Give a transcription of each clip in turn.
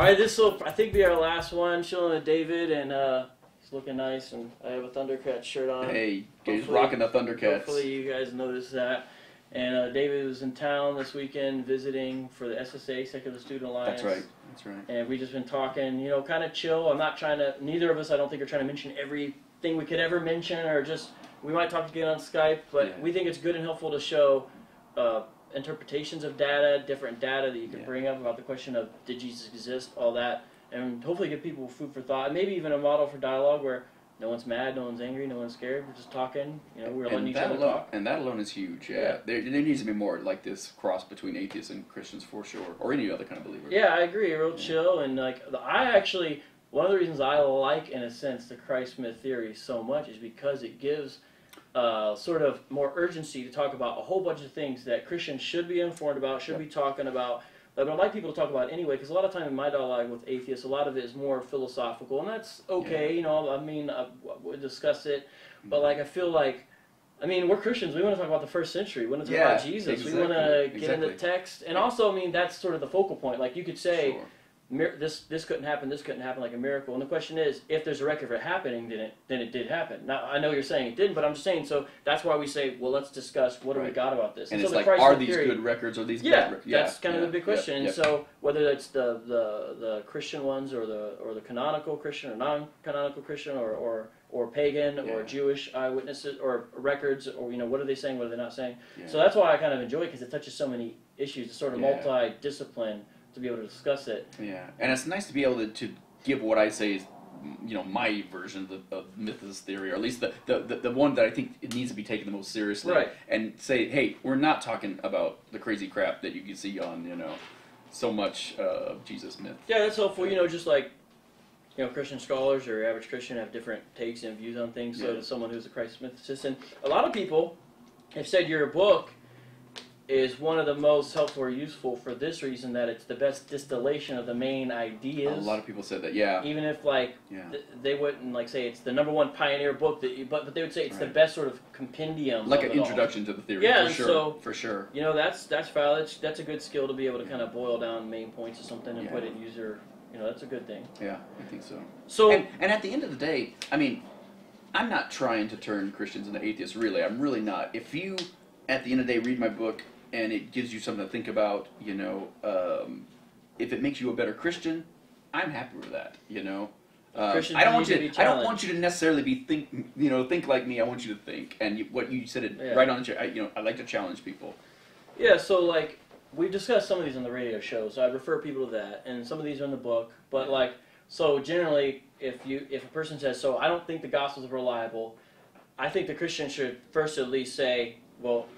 All right, this will, I think, be our last one. Chilling with David, and he's looking nice, and I have a Thundercats shirt on. Hey, he's rocking the Thundercats. Hopefully you guys noticed that. And David was in town this weekend visiting for the SSA, Secular Student Alliance. That's right. That's right. And we've just been talking, you know, kind of chill. I'm not trying to, neither of us, I don't think, are trying to mention everything we could ever mention, or just, we might talk again on Skype, but we think it's good and helpful to show interpretations of data, different data that you can bring up about the question of did Jesus exist, all that, and hopefully give people food for thought, and maybe even a model for dialogue where no one's mad, no one's angry, no one's scared, we're just talking, you know, we're letting each other talk. And that alone is huge, yeah. There needs to be more like this cross between atheists and Christians for sure, or any other kind of believer. Yeah, I agree, real chill, and like, I actually, one of the reasons I like, in a sense, the Christ myth theory so much is because it gives sort of more urgency to talk about a whole bunch of things that Christians should be informed about, should be talking about, but I'd like people to talk about anyway, because a lot of time in my dialogue with atheists, a lot of it is more philosophical, and that's okay, you know, I mean, we'll discuss it, but like, I feel like, I mean, we're Christians, we want to talk about the first century, we want to talk about Jesus, we want to get in the text, and also, I mean, that's sort of the focal point, like, you could say, this couldn't happen, this couldn't happen like a miracle. And the question is, if there's a record of it happening, then it did happen. Now, I know you're saying it didn't, but I'm just saying, so that's why we say, well, let's discuss what do we got about this. And so it's like, are these good records or these bad records? That's kind of the big question. And so whether it's the Christian ones or the canonical Christian or non-canonical Christian or pagan or Jewish eyewitnesses or records, or, you know, what are they saying, what are they not saying? So that's why I kind of enjoy it, because it touches so many issues. It's sort of multi-discipline to be able to discuss it. Yeah, and it's nice to be able to give what I say is, you know, my version of mythos theory, or at least the one that I think it needs to be taken the most seriously. Right. And say, hey, we're not talking about the crazy crap that you can see on, you know, so much Jesus myth. Yeah, that's helpful. You know, just like, you know, Christian scholars or average Christian have different takes and views on things. So to someone who's a Christ mythicist, and a lot of people have said your book is one of the most helpful or useful for this reason, that it's the best distillation of the main ideas. A lot of people said that, Even if, like, they wouldn't, like, say it's the #1 pioneer book, but they would say it's the best sort of compendium. Like an introduction to the theory, for sure. So, for sure. You know, that's valid. That's a good skill to be able to kind of boil down main points of something and put it in user, you know, that's a good thing. Yeah, I think so. And at the end of the day, I mean, I'm not trying to turn Christians into atheists, really. I'm really not. If you, at the end of the day, read my book, and it gives you something to think about, you know, if it makes you a better Christian, I'm happy with that, you know. I don't want you to necessarily think like me. I want you to think, and what you said it right on. You know, I like to challenge people. Yeah, so like we've discussed some of these on the radio show, so I refer people to that, and some of these are in the book. But like, so generally, if a person says, so I don't think the Gospels are reliable, I think the Christian should first at least say, well,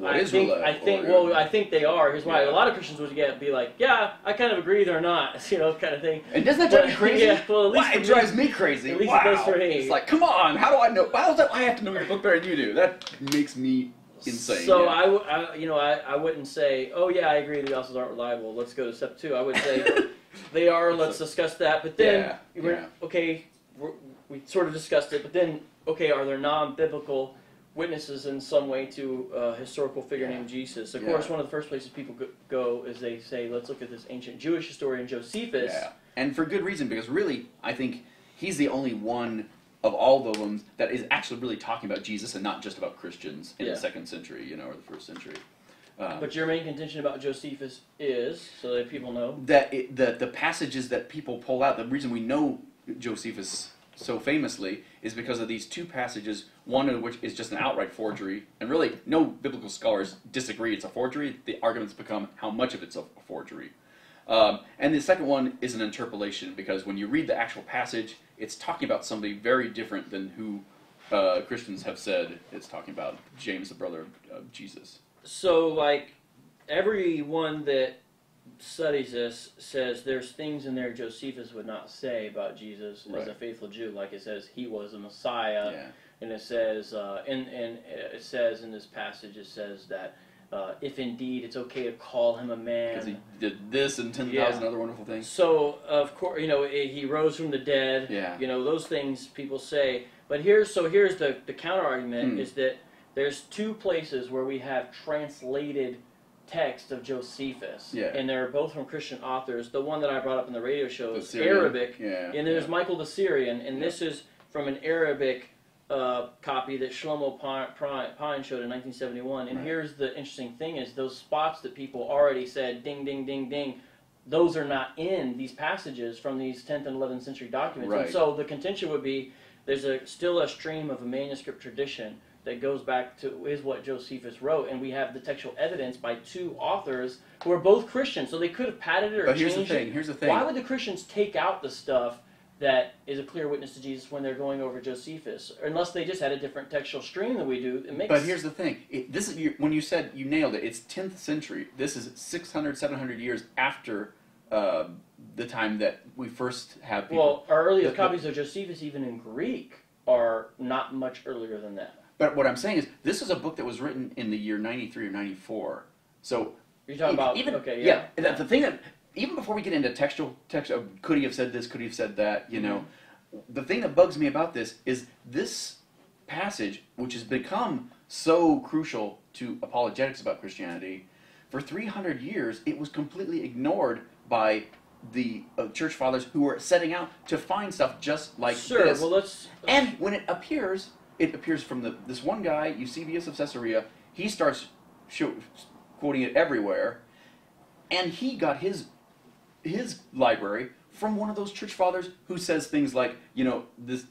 I think they are. Here's why. A lot of Christians would be like, yeah, I kind of agree they're not, you know, kind of thing. And doesn't that drive you crazy? Yeah, well, at least it drives me crazy. At least it does for me. It's like, come on, how do I know? How does I have to know your book better than you do? That makes me insane. So I wouldn't say, oh yeah, I agree the Gospels aren't reliable. Let's go to step 2. I would say they are. Let's discuss that. But then, okay, we sort of discussed it. But then, okay, are there non-biblical witnesses in some way to a historical figure named Jesus? Of course, one of the first places people go is they say, let's look at this ancient Jewish historian Josephus. Yeah, and for good reason, because really, I think he's the only one of all of them that is actually really talking about Jesus and not just about Christians in the 2nd century, you know, or the 1st century. But your main contention about Josephus is, so that people know, that the passages that people pull out, the reason we know Josephus so famously is because of these 2 passages, one of which is just an outright forgery, and really no biblical scholars disagree it's a forgery. The arguments become how much of it's a forgery. And the second one is an interpolation, because when you read the actual passage, it's talking about somebody very different than who Christians have said it's talking about, James, the brother of Jesus. So, like, everyone that studies this says there's things in there Josephus would not say about Jesus as a faithful Jew. Like, it says he was a Messiah, and it says it says in this passage, it says that if indeed it's okay to call him a man, because he did this and 10,000 other wonderful things. So of course, you know, he rose from the dead. You know, those things people say. But here's the counter argument is that there's 2 places where we have translated text of Josephus, Yeah. and they're both from Christian authors. The one that I brought up in the radio show The is Syrian. Arabic, Yeah, and there's yeah. Michael the Syrian, and this is from an Arabic copy that Shlomo Pine showed in 1971. And Right. here's the interesting thing: is those spots that people already said, ding, ding, ding, ding. Those are not in these passages from these 10th and 11th century documents. Right. And so the contention would be there's still a stream of a manuscript tradition that goes back to is what Josephus wrote, and we have the textual evidence by two authors who are both Christians. So they could have padded it or But changed here's the it. thing. Why would the Christians take out the stuff that is a clear witness to Jesus when they're going over Josephus? Unless they just had a different textual stream than we do. It makes. But here's the thing. This is when you said you nailed it. It's 10th century. This is 600, 700 years after the time that we first have people. Well, our earliest copies of Josephus, even in Greek, are not much earlier than that. But what I'm saying is, this is a book that was written in the year 93 or 94. So You're talking about even okay, yeah. The thing that even before we get into text, could he have said this? Could he have said that? You know, the thing that bugs me about this is this passage, which has become so crucial to apologetics about Christianity, for 300 years it was completely ignored by the church fathers who were setting out to find stuff just like Sure. this. Well, let's. And when it appears from this one guy, Eusebius of Caesarea. He starts quoting it everywhere, and he got his library from one of those church fathers who says things like, you know, this.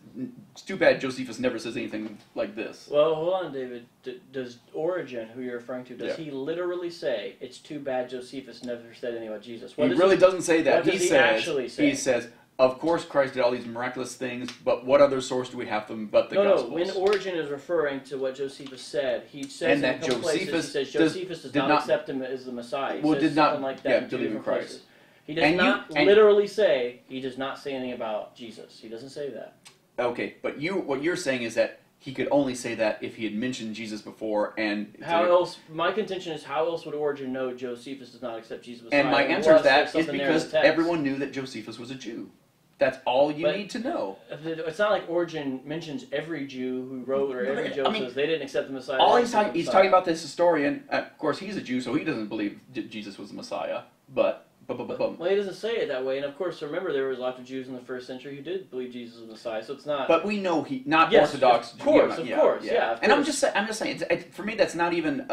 It's too bad Josephus never says anything like this. Well, hold on, David. Does Origen, who you're referring to, does Yeah. he literally say it's too bad Josephus never said anything about Jesus? He really doesn't say that. What does he actually say? He says, of course Christ did all these miraculous things, but what other source do we have them but the Gospels? No. When Origen is referring to what Josephus said, he says And that in a couple places, he Josephus says Josephus does did not not- accept him as the Messiah. He Well, says did not- something like that yeah, in two believe in different Christ. places. He does And you- not and- literally say, he does not say anything about Jesus. He doesn't say that. Okay, but what you're saying is that he could only say that if he had mentioned Jesus before, and How else? My contention is, how else would Origen know Josephus does not accept Jesus Messiah? And my answer unless to that there's is something there in the because text? everyone knew that Josephus was a Jew. That's all you But- need to know. It's not like Origen mentions every Jew who wrote or every I Joe mean, says they didn't accept the Messiah. All they he's accepted talking, the he's Messiah. talking about this historian. Of course, he's a Jew, so he doesn't believe Jesus was the Messiah. But. Well, he doesn't say it that way, and of course, remember there was lots of Jews in the first century who did believe Jesus was the Messiah. So it's not. But we know he not Yes, Orthodox. of course, Jew, of course, yeah, of And I'm course. just saying, for me, that's not even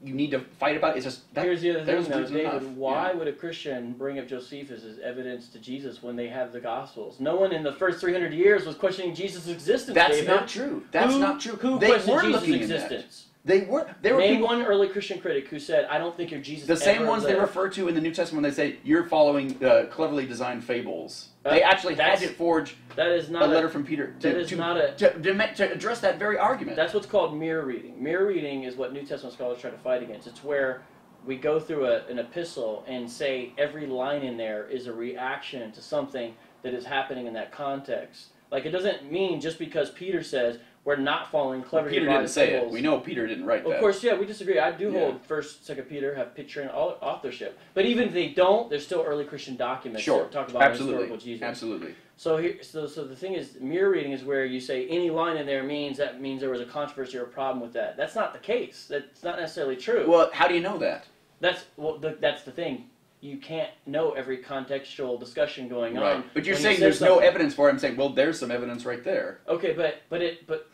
you need to fight about. It's just that, Here's the other there's thing, though, reason David. enough. Why Yeah. would a Christian bring up Josephus as evidence to Jesus when they have the Gospels? No one in the first 300 years was questioning Jesus' existence. That's David. not true. That's Who- not true. Who They questioned were Jesus' looking at that. existence? They were Name people, one early Christian critic who said, "I don't think your Jesus." the same ever ones they lived." refer to in the New Testament when they say you're following cleverly designed fables. Uh, They actually had that's- to forge That is not a letter from Peter that is not a- to address that very argument. That's what's called mirror reading. Mirror reading is what New Testament scholars try to fight against. It's where we go through an epistle and say every line in there is a reaction to something that is happening in that context. Like, it doesn't mean just because Peter says we're not following clever Peter devised didn't say it. fables. We know Peter didn't write that. Of course, yeah, we disagree. I do Yeah. hold 1st, 2nd Peter have picture and authorship. But even if they don't, there's still early Christian documents Sure, that talk about absolutely, historical Jesus. absolutely. So the thing is, mirror reading is where you say any line in there means there was a controversy or a problem with that. That's not the case. That's not necessarily true. Well, how do you know that? That's the thing. You can't know every contextual discussion going on. Right. But you're when saying say there's no something. evidence for it. I'm saying, well, there's some evidence right there. Okay, but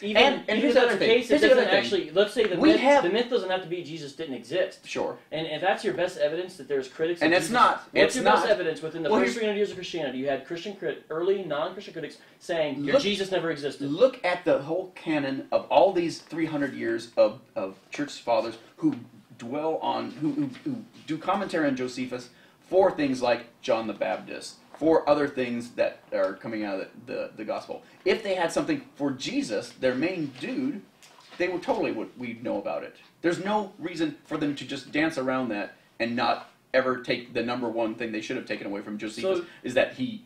even And even here's if the that's other the thing. case, it Here's the doesn't other thing. actually. Let's say the We myth, have- the myth doesn't have to be Jesus didn't exist. Sure. And if that's your best evidence that there's critics, And of it's Jesus, not. What's It's your not. best evidence within the Well, first here's- 300 years of Christianity? You had early non-Christian critics saying your Look- Jesus never existed. Look at the whole canon of all these 300 years of church fathers who dwell on, who do commentary on Josephus for things like John the Baptist, for other things that are coming out of the gospel. If they had something for Jesus, their main dude, they would totally we'd know about it. There's no reason for them to just dance around that and not ever take the number one thing they should have taken away from Josephus, is that he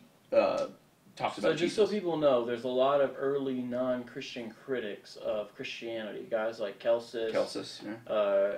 talks So about just Jesus. so people know, there's a lot of early non-Christian critics of Christianity. Guys like Celsus, yeah.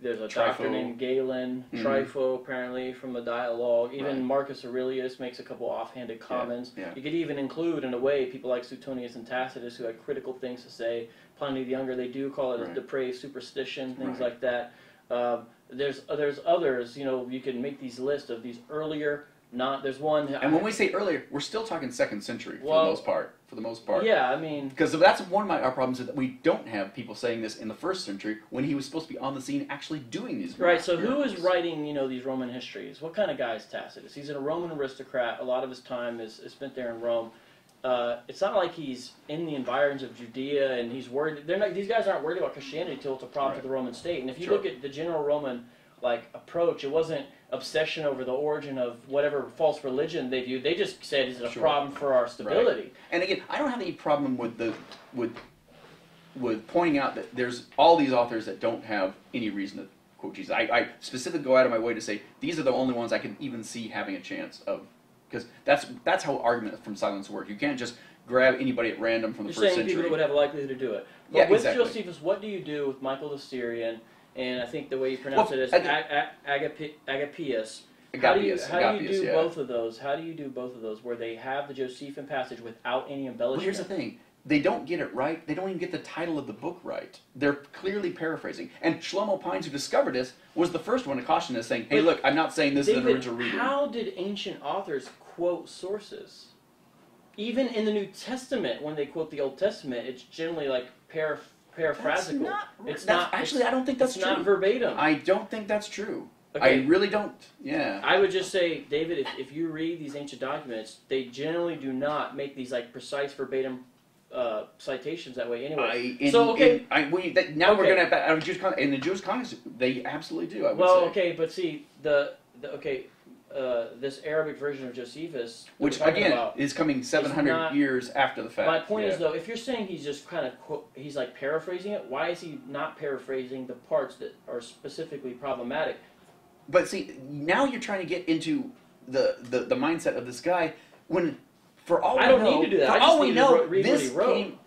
There's a Trypho. doctor named Galen, Trypho apparently from the dialogue. Even Right. Marcus Aurelius makes a couple offhanded comments. yeah. You could even include, in a way, people like Suetonius and Tacitus who had critical things to say. Pliny the Younger, they do call it a Right. depraved superstition, things Right. like that. There's others. You can make these lists of these earlier. There's one. And when we say earlier, we're still talking 2nd century for the most part. For the most part. Yeah, I mean, because that's one of our problems is that we don't have people saying this in the 1st century when he was supposed to be on the scene actually doing these. Right. So who is writing these Roman histories? What kind of guy is Tacitus? He's a Roman aristocrat. A lot of his time is spent there in Rome. It's not like he's in the environs of Judea and he's worried. These guys aren't worried about Christianity till it's a problem to the Roman state. And if you look at the general Roman approach, it wasn't obsession over the origin of whatever false religion they viewed. They just said, "Is it a problem for our stability?" Right. And again, I don't have any problem with pointing out that there's all these authors that don't have any reason to quote Jesus. I specifically go out of my way to say these are the only ones I can even see having a chance of, because that's how argument from silence work. You can't just grab anybody at random from the first century. You're saying people that would have a likelihood to do it. But yeah, with exactly. Josephus, what do you do with Michael the Syrian? And I think the way you pronounce it is Agapius. How do you do both of those? How do you do both of those where they have the Josephine passage without any embellishment? Well, here's the thing. They don't get it right. They don't even get the title of the book right. They're clearly paraphrasing. And Shlomo Pines, who discovered this, was the first one to caution us, saying, hey, look, I'm not saying this is an original reading. How did ancient authors quote sources? Even in the New Testament, when they quote the Old Testament, it's generally paraphrasical. Actually, I don't think that's true. It's not verbatim. I don't think that's true. Okay. I really don't. Yeah. I would just say, David, if you read these ancient documents, they generally do not make these precise verbatim citations that way. Anyway, now we're going to in the Jewish Congress, they absolutely do. I would say. Okay, but see this Arabic version of Josephus, which again is coming 700 years after the fact. My point is though, if you're saying he's just he's paraphrasing it, why is he not paraphrasing the parts that are specifically problematic? But see, now you're trying to get into the mindset of this guy when, for all I don't need to do that. For all we know, this came.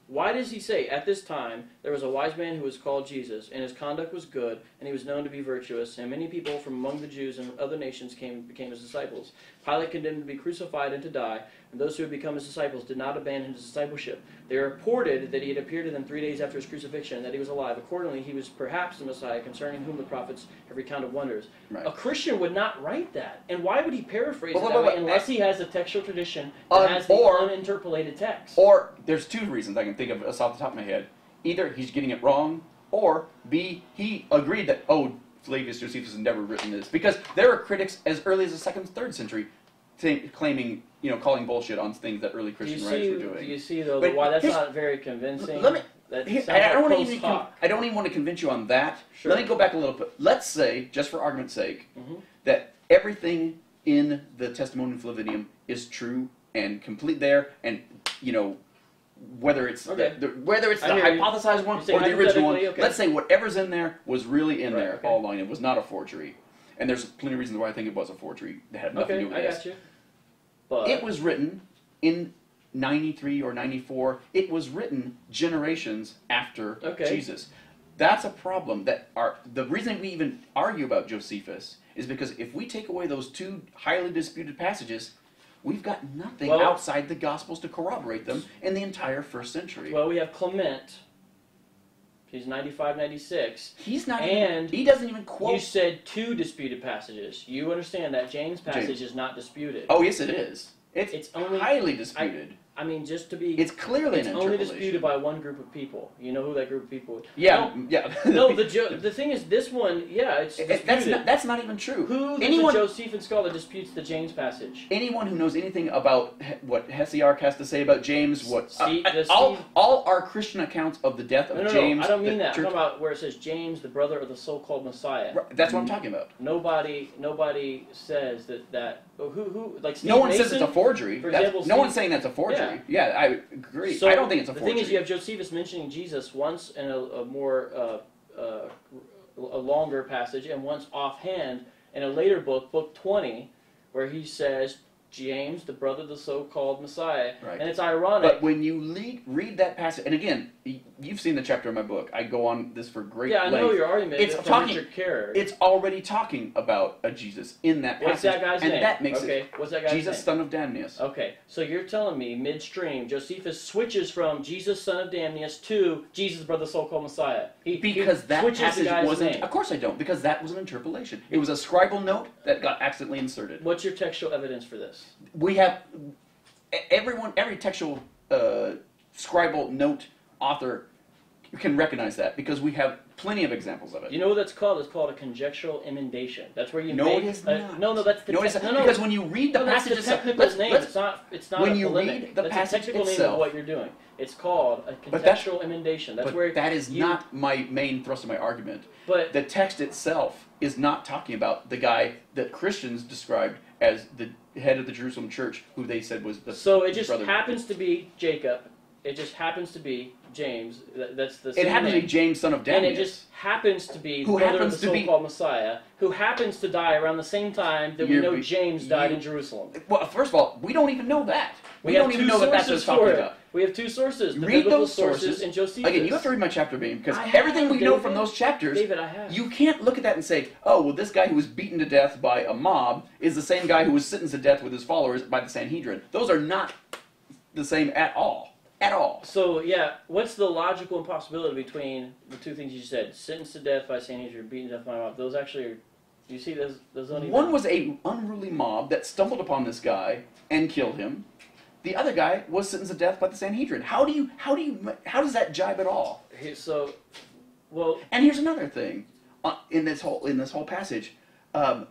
Why does he say, at this time, there was a wise man who was called Jesus, and his conduct was good, and he was known to be virtuous, and many people from among the Jews and other nations became his disciples. Pilate condemned him to be crucified and to die, and those who had become his disciples did not abandon his discipleship. They reported that he had appeared to them 3 days after his crucifixion, and that he was alive. Accordingly, he was perhaps the Messiah, concerning whom the prophets have recounted wonders. Right. A Christian would not write that. And why would he paraphrase it that way unless he has a textual tradition that has the uninterpolated text? Or, there's two reasons I can think of off the top of my head. Either he's getting it wrong, or B, he agreed that, Flavius Josephus has never written this. Because there are critics as early as the 2nd, 3rd century claiming, calling bullshit on things that early Christian writers were doing. Do you see, though, why that's not very convincing? I don't even want to convince you on that. Sure. Let me go back a little bit. Let's say, just for argument's sake, that everything in the Testimonium Flavianum is true and complete there, and, whether it's the hypothesized one or the original one. Okay. Let's say whatever's in there was really in there all along. It was not a forgery. And there's plenty of reasons why I think it was a forgery that had nothing to do with this. I got you. But it was written in 93 or 94. It was written generations after Jesus. That's a problem. The reason we even argue about Josephus is because if we take away those two highly disputed passages, we've got nothing outside the Gospels to corroborate them in the entire 1st century. Well, we have Clement. He's 95, 96. He's not he doesn't even quote. You said 2 disputed passages. You understand that James passage is not disputed. Oh, yes, it is. It's only highly disputed. I mean, just to be... It's clearly an interpolation. It's only disputed by one group of people. You know who that group of people is? Yeah, No, the thing is, this one, it's disputed. That's not even true. Who is the Josephine scholar disputes the James passage? Anyone who knows anything about what Hesiarch has to say about James, all our Christian accounts of the death of James... I don't mean that. I'm talking about where it says James, the brother of the so-called Messiah. Right, that's what I'm talking about. Nobody says that who like Steve no one Mason, says it's a forgery. For example, no one's saying that's a forgery. Yeah, I agree. So I don't think it's a forgery. The thing is, you have Josephus mentioning Jesus once in a more a longer passage, and once offhand in a later book, book 20, where he says James, the brother of the so-called Messiah. Right. And it's ironic. But when you read that passage, and again, you've seen the chapter in my book. I go on this for great Yeah, I length. know your argument. It's from talking. Richard Carey. It's already talking about a Jesus in that passage. What's that guy's name? And that makes okay, it what's that guy's Jesus, name? son of Damnius. Okay, so you're telling me midstream, Josephus switches from Jesus, son of Damnius, to Jesus, brother, so-called Messiah. Because that switches passage the guy's wasn't. name. Of course I don't, because that was an interpolation. It was a scribal note that got accidentally inserted. What's your textual evidence for this? We have every textual scribal note author can recognize that because we have plenty of examples of it. You know what that's called? It's called a conjectural emendation. That's where you No, make... it is not. No, that's the... No, it is not. Because when you read the passage that's the itself... technical name. It's not when a you polemic. read the that's passage a technical name itself, of what you're doing. It's called a contextual emendation. That's but where that is not my main thrust of my argument. But the text itself is not talking about the guy that Christians described as the head of the Jerusalem church, who they said was the So it just brother. happens to be Jacob. It just happens to be James. That's the It happens to be James, son of Damnius. And it just happens to be Who brother of happens the to be- so-called Messiah, who happens to die around the same time that we know James died in Jerusalem. Well, first of all, we don't even know that. We have don't even two know that that's what sources it's talking for it. about. We have two sources. The Read biblical those sources. and Josephus. Again, you have to read my chapter, Beam, because I everything have, we know David. from those chapters, David, I have. you can't look at that and say, oh, well, this guy who was beaten to death by a mob is the same guy who was sentenced to death with his followers by the Sanhedrin. Those are not the same at all. At all. So, yeah, what's the logical impossibility between the two things you said? Sentenced to death by Sanhedrin, beaten to death by mob. Those actually are... Do you see those don't even... One was a unruly mob that stumbled upon this guy and killed him. The other guy was sentenced to death by the Sanhedrin. How does that jibe at all? So, well... And here's another thing in this whole passage. I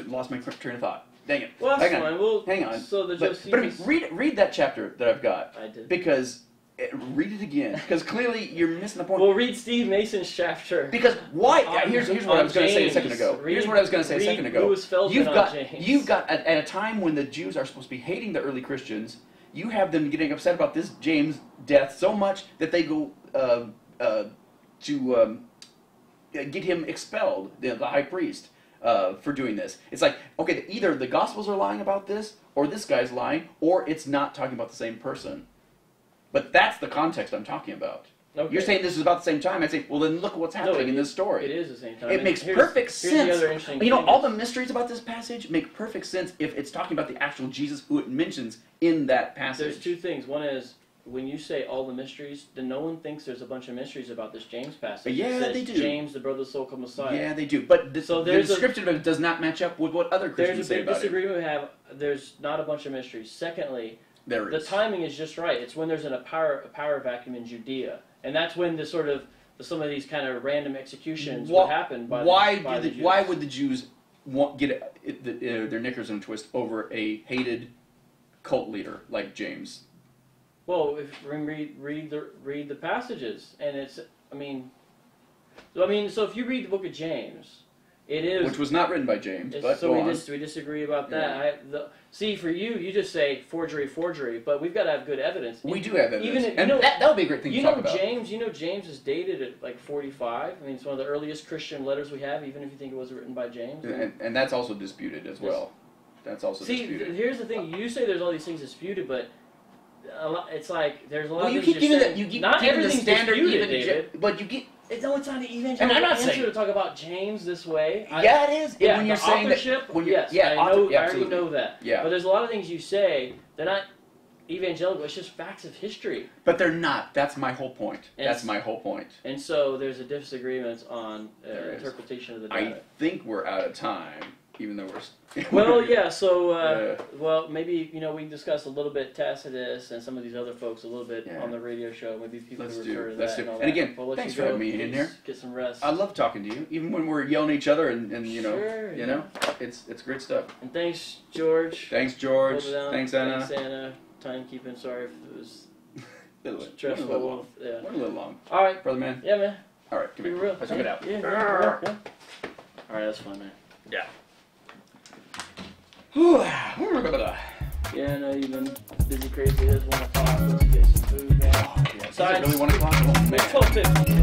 lost my train of thought. Dang it. Well, that's fine. Hang on. So the But I mean, read that chapter that I've got. I did. Because read it again. Because clearly you're missing the point. Well, read Steve Mason's chapter. Because why? Here's what I was going to say a second ago. You've got at a time when the Jews are supposed to be hating the early Christians, you have them getting upset about this James' death so much that they go to get him expelled, the high priest, for doing this. It's like, okay, either the Gospels are lying about this, or this guy's lying, or it's not talking about the same person. But that's the context I'm talking about. Okay. You're saying this is about the same time. I say, well, then look what's happening in this story. It is the same time. It makes perfect sense. Here's the other interesting thing. All the mysteries about this passage make perfect sense if it's talking about the actual Jesus who it mentions in that passage. There's two things. One is, when you say all the mysteries, then no one thinks there's a bunch of mysteries about this James passage. Yeah, it says they do. James, the brother of the so-called Messiah. Yeah, they do. But the description of it does not match up with what other Christians say about it. There's a big disagreement we have. There's not a bunch of mysteries. Secondly, the timing is just right. It's when there's a power vacuum in Judea. And that's when some of these kind of random executions would happen by the Jews. Why would the Jews get their knickers in a twist over a hated cult leader like James? Well, if read the passages, and so if you read the book of James, it is, which was not written by James. But so we disagree about that. Yeah. See, for you just say forgery, but we've got to have good evidence. We do have evidence, that would be a great thing to talk about. James is dated at like 45. I mean, it's one of the earliest Christian letters we have, even if you think it was written by James. And that's also disputed as well. That's also disputed. See, here's the thing. You say there's all these things disputed, but it's like there's a lot of you things keep giving that. You keep not giving the everything's standard disputed, even, David. but you get. It's not an evangelical And I'm not answer saying to talk about James this way. Yeah, it is. Yeah, when you're saying authorship, that. I already know that. Yeah. But there's a lot of things you say, they're not evangelical, it's just facts of history. But they're not. That's my whole point. That's my whole point. And so there's a disagreement on interpretation of the data. I think we're out of time, even though we're... Well, yeah, so, well, maybe, we discussed a little bit Tacitus and some of these other folks a little bit on the radio show. Maybe people can refer to that. And again, thanks for having me in here. Get some rest. I love talking to you, even when we're yelling at each other and Sure, you know, it's great stuff. And thanks, George. Thanks, George. Thanks, Anna. Thanks, Anna. Timekeeping, sorry if it was stressful. Went a little long. All right. Brother man. Yeah, man. All right, come here. Let's check it out. Yeah. All right, that's fun, man. Yeah. Yeah, I know you've been busy, crazy. It is 1 o'clock. Let's get some food, man. Is it really 1 o'clock? Oh, man. It's 12:50.